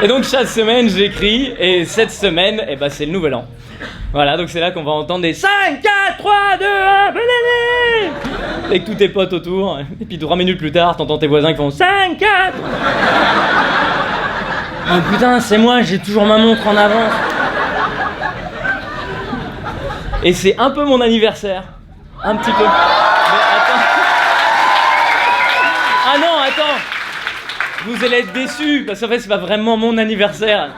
Et donc chaque semaine j'écris, et cette semaine, eh ben, c'est le nouvel an. Voilà, donc c'est là qu'on va entendre des 5, 4, 3, 2, 1, bonne année! Avec tous tes potes autour, et puis 3 minutes plus tard, t'entends tes voisins qui font 5, 4! Oh putain, c'est moi, j'ai toujours ma montre en avance. Et c'est un peu mon anniversaire. Un petit peu. Mais attends. Ah non, attends. Vous allez être déçus, parce qu'en fait, c'est pas vraiment mon anniversaire.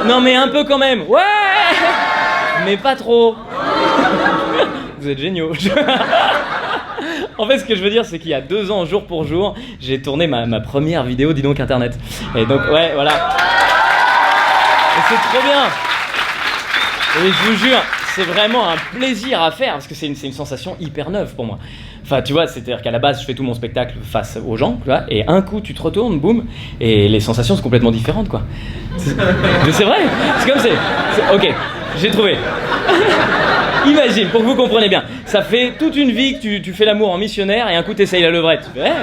Non, mais un peu quand même. Ouais! Mais pas trop. Vous êtes géniaux. En fait, ce que je veux dire, c'est qu'il y a 2 ans, jour pour jour, j'ai tourné ma première vidéo, dis donc, Internet. Et donc, ouais, voilà. Et c'est trop bien. Et je vous jure, c'est vraiment un plaisir à faire, parce que c'est une sensation hyper neuve pour moi. Enfin, tu vois, c'est-à-dire qu'à la base, je fais tout mon spectacle face aux gens, tu vois, et un coup, tu te retournes, boum, et les sensations sont complètement différentes, quoi. Mais c'est vrai, c'est comme c'est... Ok, j'ai trouvé. Imagine, pour que vous compreniez bien, ça fait toute une vie que tu fais l'amour en missionnaire, et un coup, t'essayes la levrette. Tu fais, hey,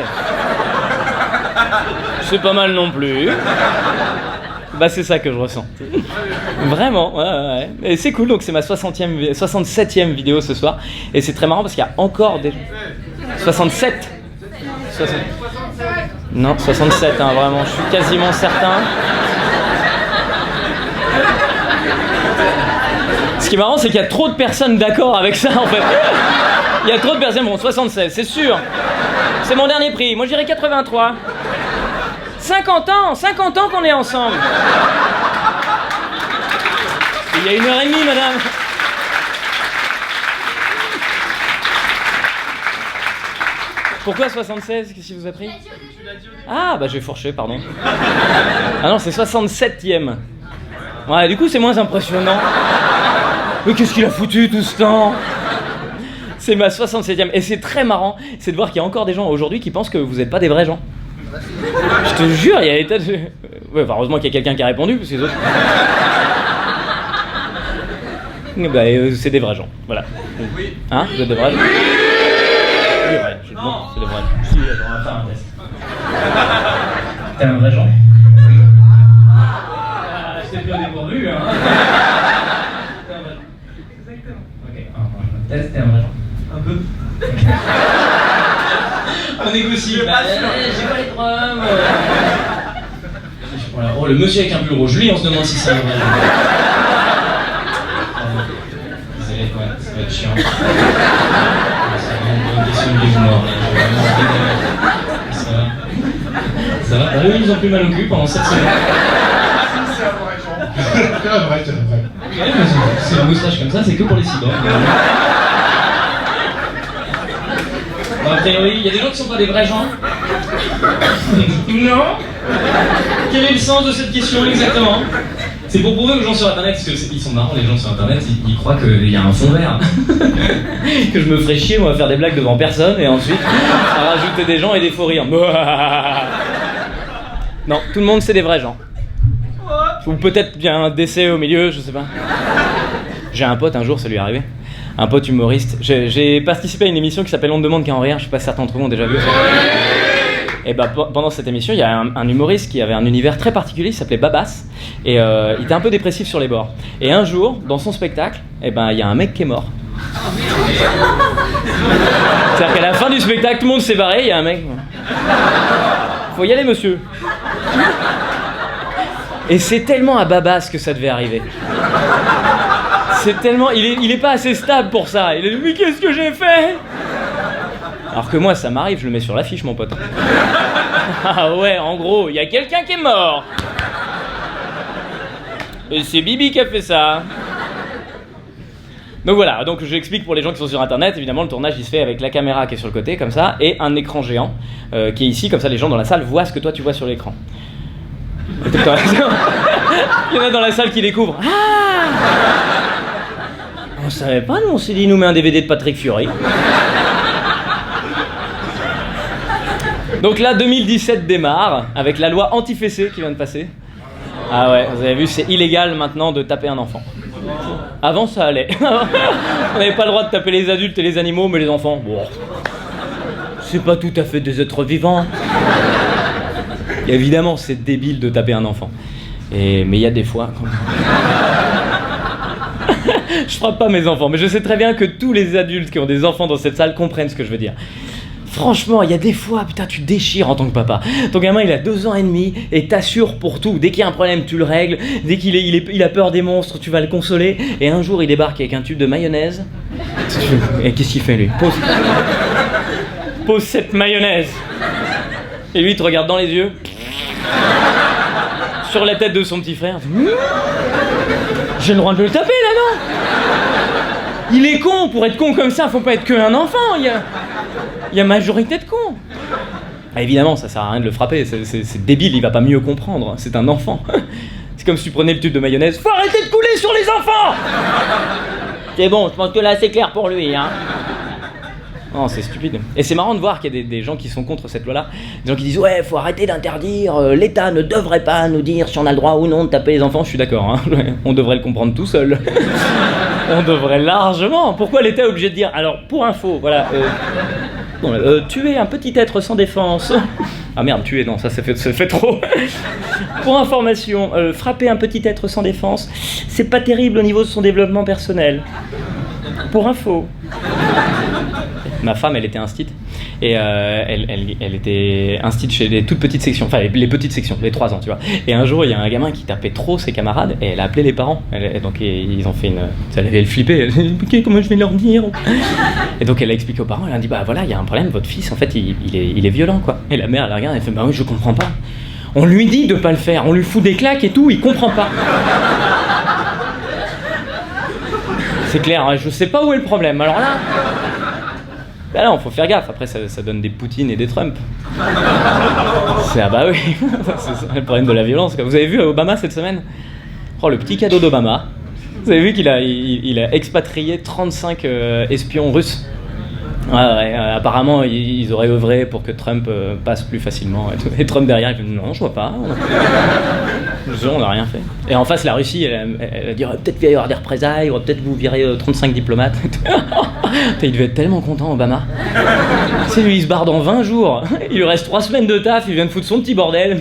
c'est pas mal non plus. Bah c'est ça que je ressens. Vraiment, ouais. Et c'est cool, donc c'est ma 67e vidéo ce soir. Et c'est très marrant parce qu'il y a encore des... 67 Non, 67, hein, vraiment, je suis quasiment certain. Ce qui est marrant, c'est qu'il y a trop de personnes d'accord avec ça, en fait. Il y a trop de personnes, bon, 76, c'est sûr. C'est mon dernier prix, moi je dirais 83. 50 ans qu'on est ensemble. Il y a 1h30, madame. Pourquoi 76? Qu'est-ce qui vous a pris? Ah, bah j'ai fourché, pardon. Ah non, c'est 67e. Ouais, du coup, c'est moins impressionnant. Mais qu'est-ce qu'il a foutu tout ce temps? C'est ma 67e. Et c'est très marrant, c'est de voir qu'il y a encore des gens aujourd'hui qui pensent que vous n'êtes pas des vrais gens. Je te jure, il y a des tas de... Ouais, enfin, heureusement qu'il y a quelqu'un qui a répondu, parce que les autres... Bah, c'est des vrais gens, voilà. Oui. Hein? Vous êtes des vrais gens? Oui, ouais, bon, c'est des vrais gens. Si, on va faire un test. T'es un vrai gens? Oui. Ah, je t'ai pas dépourvu, hein. T'es un vrai gens. Exactement. Ok, un test, t'es un vrai gens. Un peu. On négocie. Bah, j'ai pas les preuves. Voilà. Oh, le monsieur avec un pull rouge, lui, on se demande si c'est un vrai. Désolé, ouais, ça va être chiant. C'est vraiment une question de vie ou mort. Ça va? Ça va? Ah oui, ils ont plus mal au cul pendant 7 semaines. C'est un vrai genre. C'est un vrai. Ok, mais c'est la moustache comme ça, c'est que pour les cyborgs. A priori, il y a des gens qui sont pas des vrais gens. Non. Quel est le sens de cette question exactement? C'est pour prouver aux gens sur internet, parce qu'ils sont marrants les gens sur internet, ils croient qu'il y a un fond vert. Que je me ferais chier moi à faire des blagues devant personne et ensuite à rajouter des gens et des faux rires. Non, tout le monde c'est des vrais gens. Ou peut-être bien un décès au milieu, je sais pas. J'ai un pote un jour, ça lui est arrivé. Un pote humoriste. J'ai participé à une émission qui s'appelle On ne demande qu'à en rire, je sais pas si certains d'entre vous ont déjà vu ça. Et bah pendant cette émission, il y a un humoriste qui avait un univers très particulier, il s'appelait Babas, et il était un peu dépressif sur les bords. Et un jour, dans son spectacle, il y a un mec qui est mort. C'est-à-dire qu'à la fin du spectacle, tout le monde s'est barré, il y a un mec... Faut y aller, monsieur. Et c'est tellement à Babas que ça devait arriver. C'est tellement... Il est pas assez stable pour ça. Il a dit, mais qu'est-ce que j'ai fait? Alors que moi, ça m'arrive, je le mets sur l'affiche, mon pote. Ah ouais, en gros, il y a quelqu'un qui est mort. Et c'est Bibi qui a fait ça. Donc voilà, donc j'explique pour les gens qui sont sur internet, évidemment le tournage il se fait avec la caméra qui est sur le côté, comme ça, et un écran géant qui est ici, comme ça les gens dans la salle voient ce que toi tu vois sur l'écran. Il y en a dans la salle qui découvrent. Ah! On savait pas, nous on s'est dit, nous met un DVD de Patrick Fiori. Donc là, 2017 démarre, avec la loi anti-fessée qui vient de passer. Ah ouais, vous avez vu, c'est illégal maintenant de taper un enfant. Avant, ça allait. On n'avait pas le droit de taper les adultes et les animaux, mais les enfants, bon, c'est pas tout à fait des êtres vivants. Et évidemment, c'est débile de taper un enfant. Mais il y a des fois... Je frappe pas mes enfants, mais je sais très bien que tous les adultes qui ont des enfants dans cette salle comprennent ce que je veux dire. Franchement, il y a des fois, putain, tu déchires en tant que papa. Ton gamin, il a 2 ans et demi et t'assures pour tout. Dès qu'il y a un problème, tu le règles. Dès qu'il a peur des monstres, tu vas le consoler. Et un jour, il débarque avec un tube de mayonnaise. Et qu'est-ce qu'il fait, lui ? Pose cette mayonnaise. Et lui, il te regarde dans les yeux. Sur la tête de son petit frère. J'ai le droit de le taper, là, non ? Il est con, pour être con comme ça, faut pas être qu'un enfant. Il y a majorité de cons. Ah, évidemment, ça sert à rien de le frapper, c'est débile, il va pas mieux comprendre, c'est un enfant. C'est comme si tu prenais le tube de mayonnaise. Faut arrêter de couler sur les enfants. C'est bon, je pense que là c'est clair pour lui, hein. Non, c'est stupide. Et c'est marrant de voir qu'il y a des gens qui sont contre cette loi-là. Des gens qui disent ouais, faut arrêter d'interdire, l'État ne devrait pas nous dire si on a le droit ou non de taper les enfants. Je suis d'accord, hein. On devrait le comprendre tout seul. On devrait largement. Pourquoi l'État est obligé de dire alors, pour info, voilà, tuer un petit être sans défense. Ah merde, tuer, non, ça fait trop. Pour information, frapper un petit être sans défense, c'est pas terrible au niveau de son développement personnel. Pour info. Ma femme, elle était instite, et elle était instite chez les toutes petites sections, enfin les petites sections, les 3 ans, tu vois. Et un jour, il y a un gamin qui tapait trop ses camarades, et elle a appelé les parents. Donc ils ont fait ça l'avait flippé. Elle a dit, ok, comment je vais leur dire ? Et donc elle a expliqué aux parents, elle a dit, bah voilà, il y a un problème, votre fils, en fait, il est violent, quoi. Et la mère, elle la regarde, elle fait, bah oui, je comprends pas. On lui dit de pas le faire, on lui fout des claques et tout, il comprend pas. C'est clair, hein, je sais pas où est le problème, alors là... Bah non, faut faire gaffe, après ça donne des Poutine et des Trump. Ah bah oui, c'est ça, le problème de la violence. Vous avez vu Obama cette semaine ? Oh, le petit cadeau d'Obama. Vous avez vu qu'il a expatrié 35 espions russes. Ouais, apparemment ils auraient œuvré pour que Trump passe plus facilement. Et Trump derrière, il fait non, je vois pas. On n'a rien fait. Et en face, la Russie, elle a dit peut-être qu'il va y avoir des représailles, peut-être vous virez 35 diplomates. Il devait être tellement content, Obama. C'est lui, il se barre dans 20 jours. Il lui reste 3 semaines de taf, il vient de foutre son petit bordel.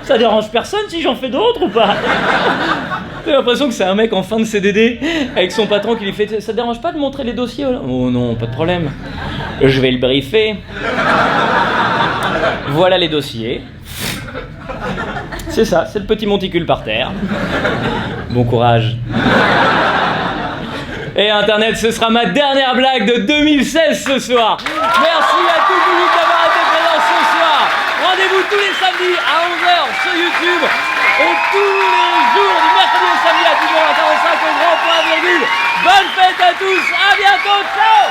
Ça dérange personne si j'en fais d'autres ou pas ? J'ai l'impression que c'est un mec en fin de CDD avec son patron qui lui fait « Ça te dérange pas de montrer les dossiers ?» Oh non, pas de problème. Je vais le briefer. Voilà les dossiers. C'est ça, c'est le petit monticule par terre. Bon courage. Et Internet, ce sera ma dernière blague de 2016 ce soir. Merci à tout le public d'avoir été présent ce soir. Rendez-vous tous les samedis à 11h sur YouTube et tous les jours du mercredi au samedi à 10h45 au grand point virgule. Bonne fête à tous, à bientôt, ciao.